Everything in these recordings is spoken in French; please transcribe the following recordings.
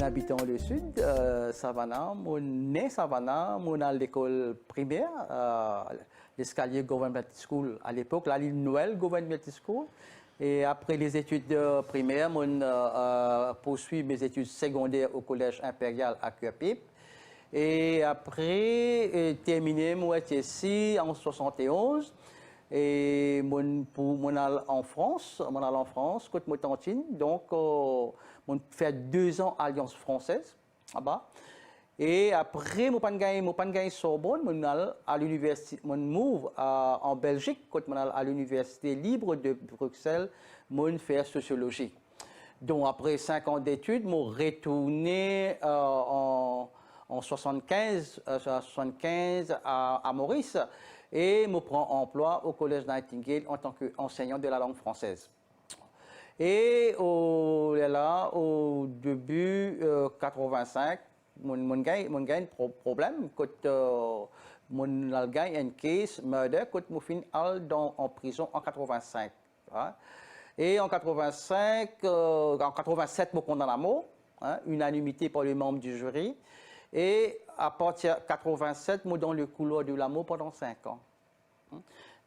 Mon habitant le sud, Savannah, mon né Savannah, mon à l'école primaire, l'escalier Government School à l'époque, la ligne Noël Government School. Et après les études primaires, mon poursuit mes études secondaires au collège impérial à Cuapip. Et après, terminé mon ici en 71. Et mon aller en France, côté mon tantine. Donc, mon fait 2 ans à Alliance française, là-bas. Et après, mon pas gagné Sorbonne, mon aller à l'université, mon move en Belgique, côté mon aller à l'université libre de Bruxelles, mon fait sociologie. Donc, après 5 ans d'études, mon retourné en 75 à Maurice et me prend emploi au Collège Nightingale en tant qu'enseignant de la langue française. Et au début 85, mon gars un problème quand mon gars un case murder quand mon fin en prison en 85. Hein? Et en 85, en 87, mon condamné à mort, hein, unanimité par les membres du jury. Et à partir de 87, moi dans le couloir de l'amour pendant 5 ans.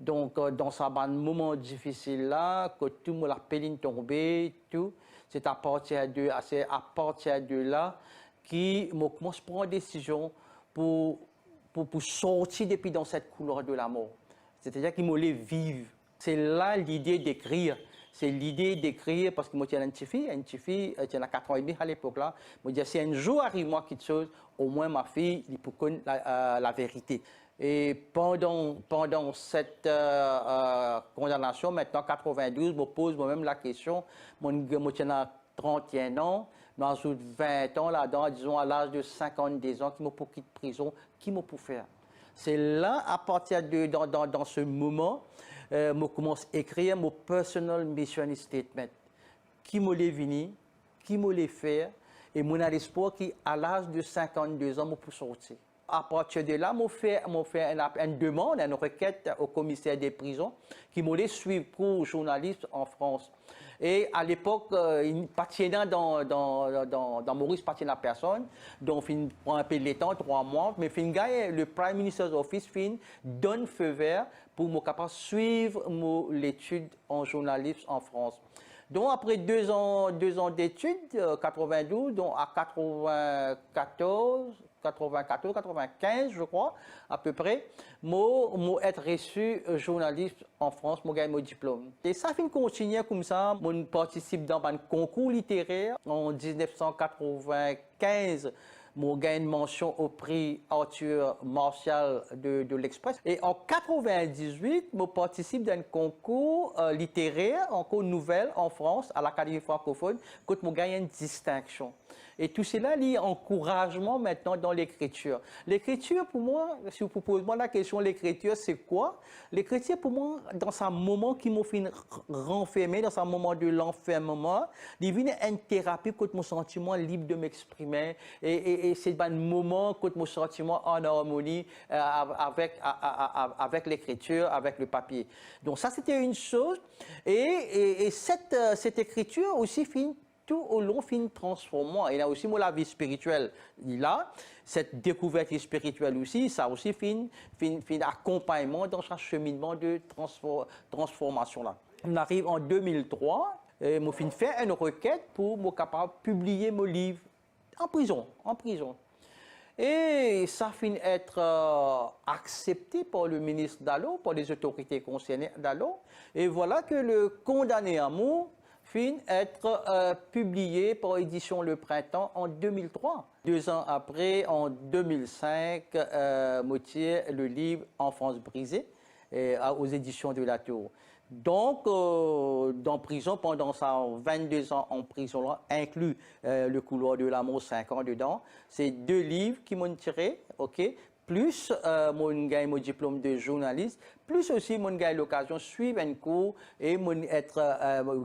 Donc, dans ce moment difficile là, que tout le monde a péline tombé, tout, c'est à partir de là que moi commence à prendre une décision pour sortir depuis dans cette couloir de l'amour. C'est-à-dire qu'il me vivre. C'est là l'idée d'écrire. C'est l'idée d'écrire parce que moi, j'ai une petite fille, elle a 4 ans et demi à l'époque là. Moi, je dis, si un jour arrive moi quelque chose, au moins ma fille, il peut connaître la vérité. Et pendant cette condamnation, maintenant 92, je me pose moi-même la question, moi, j'ai 31 ans, dans 20 ans là-dedans, disons à l'âge de 52 ans, qui me pour quitter prison, qui me pour faire? C'est là, à partir de dans ce moment, je commence à écrire mon personal mission statement. Qui me l'est venu, qui me l'est fait, et mon espoir qui, à l'âge de 52 ans, me pour sortir. À partir de là, je fais une demande, une requête au commissaire des prisons qui me laisse suivre pour journaliste en France. Et à l'époque, il ne dans Maurice, il à personne. Donc, il prend un peu de temps, 3 mois. Mais le Prime Minister's Office donne feu vert pour me capable suivre l'étude en journalisme en France. Donc, après 2 ans d'études, 92, donc à 94, 95, je crois, à peu près, moi être reçu journaliste en France, moi gagné mon diplôme. Et ça fait continuer comme ça, moi participe dans un concours littéraire en 1995. Moi gagne une mention au prix Arthur Martial de l'Express. Et en 98, moi participe dans un concours littéraire, un concours nouvelle en France, à l'Académie francophone, quand moi gagne une distinction. Et tout cela lie encouragement maintenant dans l'écriture. L'écriture, pour moi, si vous posez moi la question, l'écriture, c'est quoi? L'écriture, pour moi, dans un moment qui m'a fait renfermer, dans un moment de l'enfermement, il devient une thérapie quand mon sentiment libre de m'exprimer. Et c'est un moment quand mon sentiment en harmonie avec l'écriture, avec le papier. Donc ça, c'était une chose. Et cette écriture aussi finit tout au long fin transformant. Il y a aussi la vie spirituelle. Il a cette découverte spirituelle aussi, ça aussi fin accompagnement dans ce cheminement de transformation là. On arrive en 2003, et je fait une requête pour me capable publier mon livre en prison. Et ça finit être accepté par le ministre Dallot, par les autorités concernées Dallot. Et voilà que le condamné à mort finit être publié par édition Le Printemps en 2003. 2 ans après, en 2005, Moutier, le livre Enfance brisée, aux éditions de La Tour. Donc, dans prison, pendant ça, 22 ans en prison, là, inclus Le couloir de l'amour, 5 ans dedans. C'est 2 livres qui m'ont tiré, ok, plus mon diplôme de journaliste, plus aussi mon l'occasion de suivre un cours et être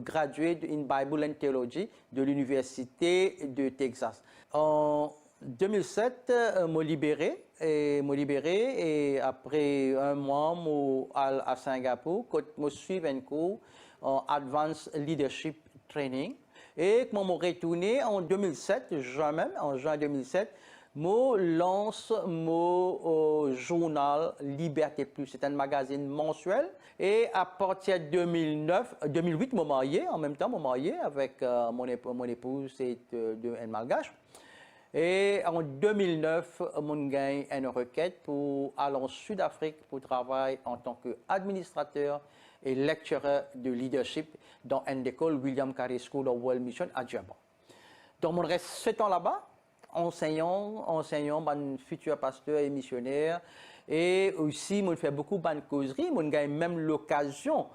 gradué in Bible and Theology de l'Université de Texas. En 2007, me libéré et après 1 mois, à Singapour, je suis un cours en Advanced Leadership Training. Et quand je retourné en 2007, en juin 2007, je lance mon journal Liberté Plus. C'est un magazine mensuel. Et à partir de 2008, je me marié. En même temps, je me marié avec mon épouse et un malgache. Et en 2009, je gagne une requête pour aller en Sud-Afrique pour travailler en tant qu'administrateur et lecturer de leadership dans une école William Carey School of World Mission à Durban. Donc, je reste 7 ans là-bas, enseignant, mon futur pasteur et missionnaire. Et aussi, je fais beaucoup de causeries. Je gagne même l'occasion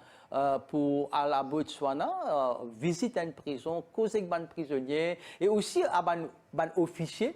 pour aller à Botswana, visiter une prison, causer avec les prisonniers et aussi à les officiers.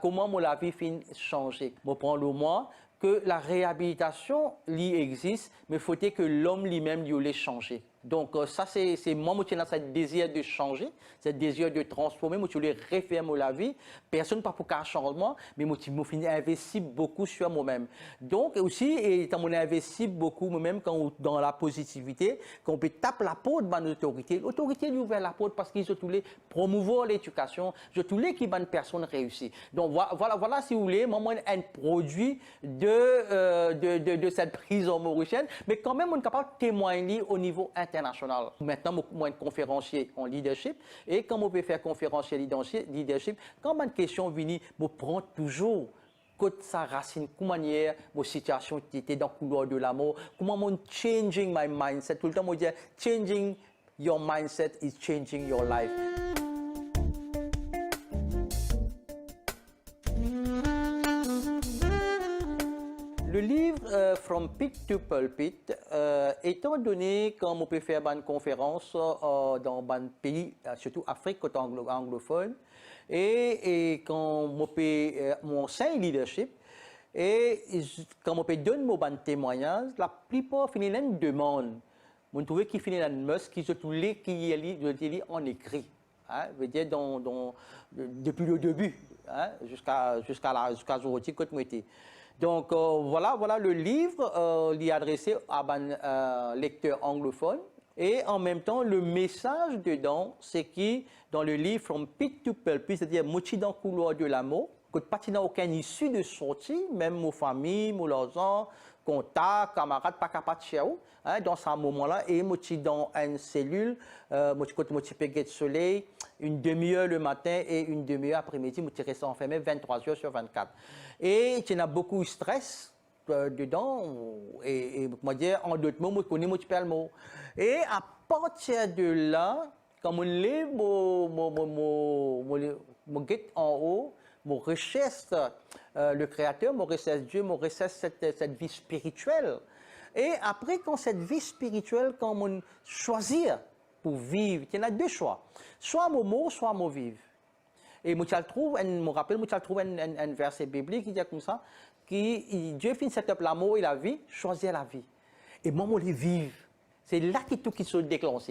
Comment la vie finit changer. Je prends le mois que la réhabilitation existe, mais il faut que l'homme lui-même lui changer. Donc ça, c'est moi qui ai ce désir de changer, ce désir de transformer, moi je voulais refaire la vie. Personne ne peut pas faire un changement, mais moi je finis investir beaucoup sur moi-même. Donc aussi, étant donné investi beaucoup moi-même dans la positivité, quand on peut taper la porte de l'autorité, l'autorité lui ouvre la porte parce qu'ils ont tous les promouvoir l'éducation, ils ont tous les qui bonnes personnes réussies. Donc voilà si vous voulez, moi un produit de cette prison mauricienne, mais quand même on est capable de témoigner au niveau international. Maintenant, moi, un conférencier en leadership, et quand on peut faire conférencier leadership, quand une question vient, je prends toujours sa racine, comment manière, ma situation était dans le couloir de l'amour, comment mon changing my mindset, tout le temps, je dis, changing your mindset is changing your life. Le livre From Pit to Pulpit, étant donné qu'on peut faire une conférence dans un pays, surtout Afrique, côté anglophone, et quand on peut m'enseigner leadership, et quand on peut donner mon témoignage, la plupart finissent une demande. On trouve qu'ils finissent une messe qui se tous les qui est en écrit. Hein, veut dire depuis le début, hein, jusqu'à aujourd'hui, quand moi était. Donc voilà le livre est adressé à un lecteur anglophone et en même temps le message dedans c'est que dans le livre From Pit to Pulpit, c'est-à-dire moitié dans le couloir de l'amour, que pas n'a aucune issue de sortie, même mon famille, mon enfants, contacts, camarades, pas capable de chercher, hein, dans ce moment-là et moitié dans une cellule, moitié pégué de soleil, une demi-heure le matin et une demi-heure après-midi, moitié resté enfermé 23 heures sur 24. Et il y a beaucoup de stress dedans, et moi dire en d'autres mots, je connais le mot. Et à partir de là, quand on lève mon guette en haut, mon recherche le Créateur, mon recherche Dieu, mon recherche cette vie spirituelle. Et après, quand cette vie spirituelle, quand on choisit pour vivre, il y a deux choix. Soit mon mot, soit mon vivre. Et je me rappelle, je trouve un verset biblique qui dit comme ça, que Dieu finit cette l'amour et la vie, choisir la vie. Et moi, je les vivre. C'est là que tout qui se déclenche.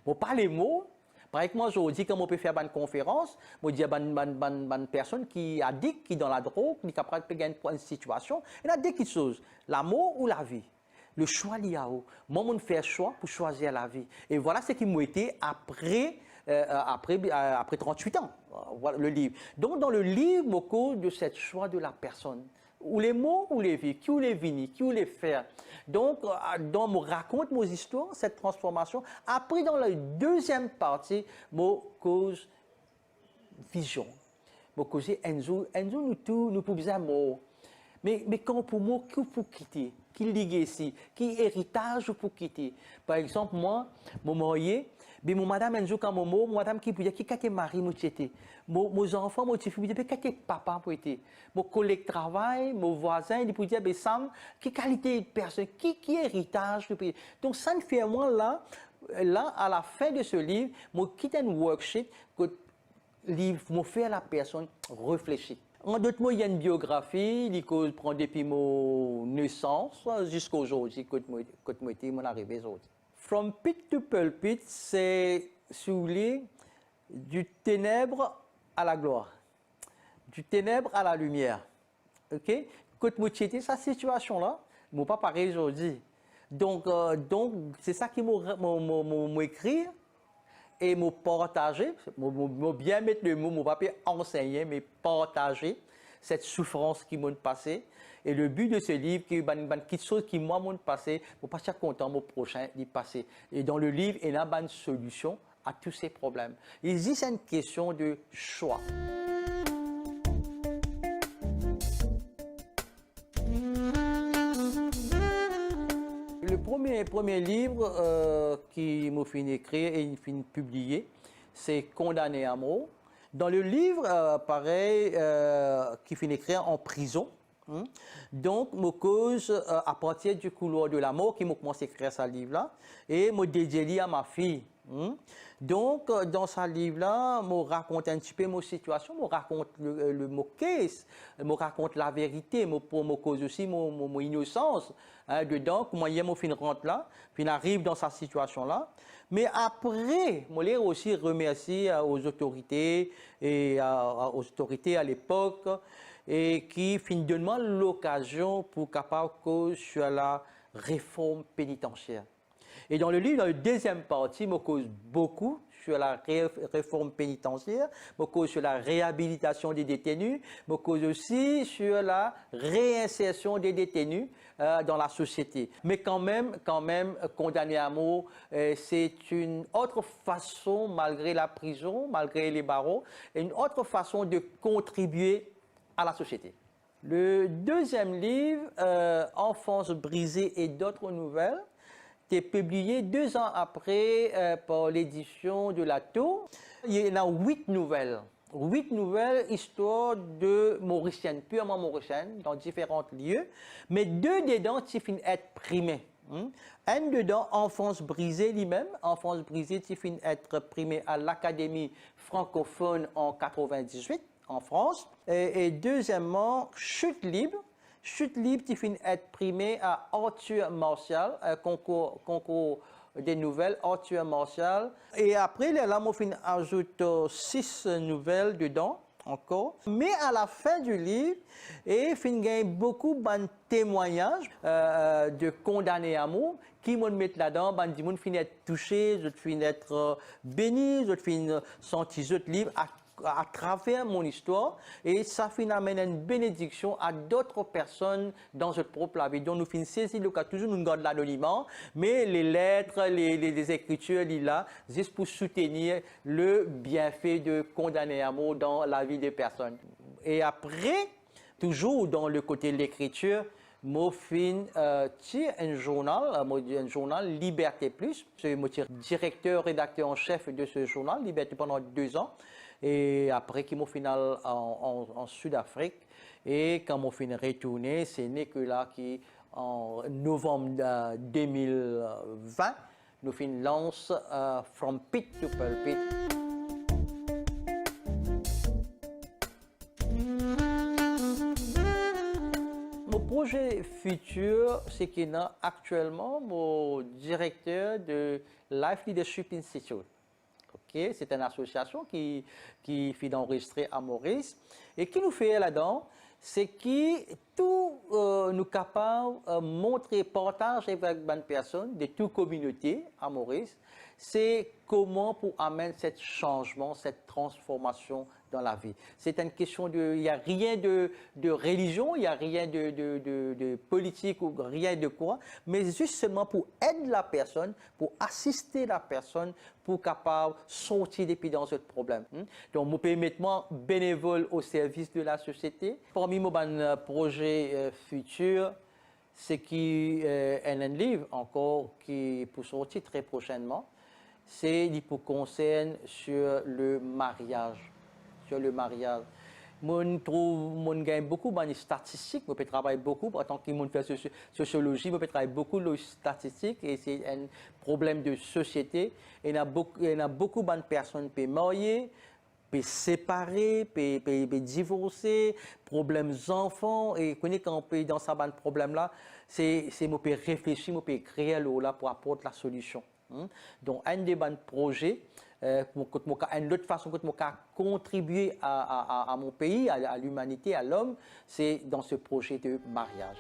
Je parle les mots. Par exemple, je dis quand on peut faire une conférence, je dis à une personne qui a dit qui est dans la drogue, qui est capable de gagner une situation, il a dit quelque chose, l'amour ou la vie. Le choix il y a où. Moi, je fais un choix pour choisir la vie. Et voilà ce qui m'a été après 38 ans, voilà le livre. Donc, dans le livre, beaucoup de ce choix de la personne, ou les mots ou les vies, qui ou les vignes, qui ou les faire. Donc, dans me raconte mes histoires, cette transformation. Après, dans la deuxième partie, me cause vision. Me cause Enzo nous pouvons dire mot. Mais quand pour moi, qui pour quitter, qui legacy, qui héritage pour quitter. Par exemple, moi, mon marié, mais mon madame Enzo quand mon madame qui peut dire qui était mari moi était. Mes enfants moi tu peux dire qui était papa pour être. Mon collègue de travail, mon voisin, il peut dire ben Sam, qui qualité de personne, qui héritage. Donc ça ne fait moi là à la fin de ce livre, moi quitte un worksheet que livre me fait à la personne réfléchir. En d'autres mots, il y a une biographie, il prend depuis mon naissance jusqu'à aujourd'hui, quand moi était mon arrivée aujourd'hui. From Pit to Pulpit, c'est soulever du ténèbre à la gloire, du ténèbre à la lumière. Ok? Quand moi était cette situation-là, je ne pas pareil aujourd'hui. Donc c'est ça qui m'a écrit. et me partager, me bien mettre le mot, mon pas enseigner, mais partager cette souffrance qui m'a passé. Et le but de ce livre, c'est quelque chose qui m'a passé, pour pas être content, mon prochain, d'y passer. Et dans le livre, il y a une solution à tous ces problèmes. Ici, c'est une question de choix. Le premier livre qui m'a fini écrire et fini publié, c'est Condamné à mort. Dans le livre, pareil, qui finit écrire en prison. Donc, je cause à partir du couloir de la mort qui m'a commencé à écrire ce livre-là et me dédié à ma fille. Donc, dans ce livre-là, je raconte un petit peu ma situation, je raconte mon case, je raconte la vérité, je cause aussi mon innocence. Dedans, comment je fin rentre là, puis arrive dans cette situation-là. Mais après, je les aussi remercier aux autorités et aux autorités à l'époque et qui finalement l'occasion pour capable cause sur la réforme pénitentiaire. Et dans le livre, dans la deuxième partie, je cause beaucoup sur la réforme pénitentiaire, je cause sur la réhabilitation des détenus, je cause aussi sur la réinsertion des détenus dans la société. Mais quand même, condamné à mort, c'est une autre façon, malgré la prison, malgré les barreaux, une autre façon de contribuer à la société. Le deuxième livre, Enfance brisée et d'autres nouvelles, est publié 2 ans après par l'édition de la Tour. Il y en a 8 nouvelles. 8 nouvelles, histoires de Mauriciennes, purement mauriciennes, dans différents lieux. Mais 2 dedans, qui finissent être primés. Un dedans, Enfance brisée lui-même. Enfance brisée, qui finit être primé à l'Académie francophone en 98 en France. Et deuxièmement, Chute libre. Chute libre qui finit être primé à Arthur Martial, concours des nouvelles, Arthur Martial. Et après, là, on ajoute 6 nouvelles dedans, encore. Mais à la fin du livre, il y a beaucoup de témoignages de condamnés à mort qui m'ont mis là-dedans, des gens finissent être touchés, d'autres finissent être bénis, d'autres finissent sentir libre à travers mon histoire, et ça finalement une bénédiction à d'autres personnes dans notre propre vie. Donc nous finissons saisir le cas, toujours nous gardons l'anonymat, mais les lettres, les écritures, là, juste pour soutenir le bienfait de condamner à mort dans la vie des personnes. Et après, toujours dans le côté de l'écriture, je suis un journal Liberté Plus. Je suis directeur, rédacteur en chef de ce journal, Liberté, pendant 2 ans. Et après, qui m'a final en Sud-Afrique. Et quand m'a fini retourné, c'est Nicolas qui, en novembre 2020, nous lance From Pit to Pulpit. Mon projet futur, c'est qu'il y a actuellement mon directeur de Life Leadership Institute. Okay? C'est une association qui fait d'enregistrer à Maurice et qui nous fait là-dedans, c'est qui tout nous capable de montrer, partager avec une personne de toute communauté à Maurice, c'est comment pour amener ce changement, cette transformation dans la vie. C'est une question de, il n'y a rien de religion, il n'y a rien de politique ou rien de quoi, mais juste seulement pour aider la personne, pour assister la personne, pour capable sortir depuis dans ce problème. Donc, je peux mettre bénévole au service de la société. Parmi mes projets futurs, c'est qu'il y a un livre encore qui pour sortir très prochainement. C'est pour concerne sur le mariage. Sur le mariage. Je gagne beaucoup de statistiques, je peux travailler beaucoup, en tant que monde fait sociologie, je peux travailler beaucoup de statistiques et c'est un problème de société. Il y a beaucoup de personnes qui sont mariées, qui sont séparées, qui sont divorcées, problèmes d'enfants, et quand on peut dans ce problème-là, c'est on peut réfléchir, on peut créer là pour apporter la solution. Donc, un des bons projets, une autre façon que je contribuer à mon pays, à l'humanité, à l'homme, c'est dans ce projet de mariage.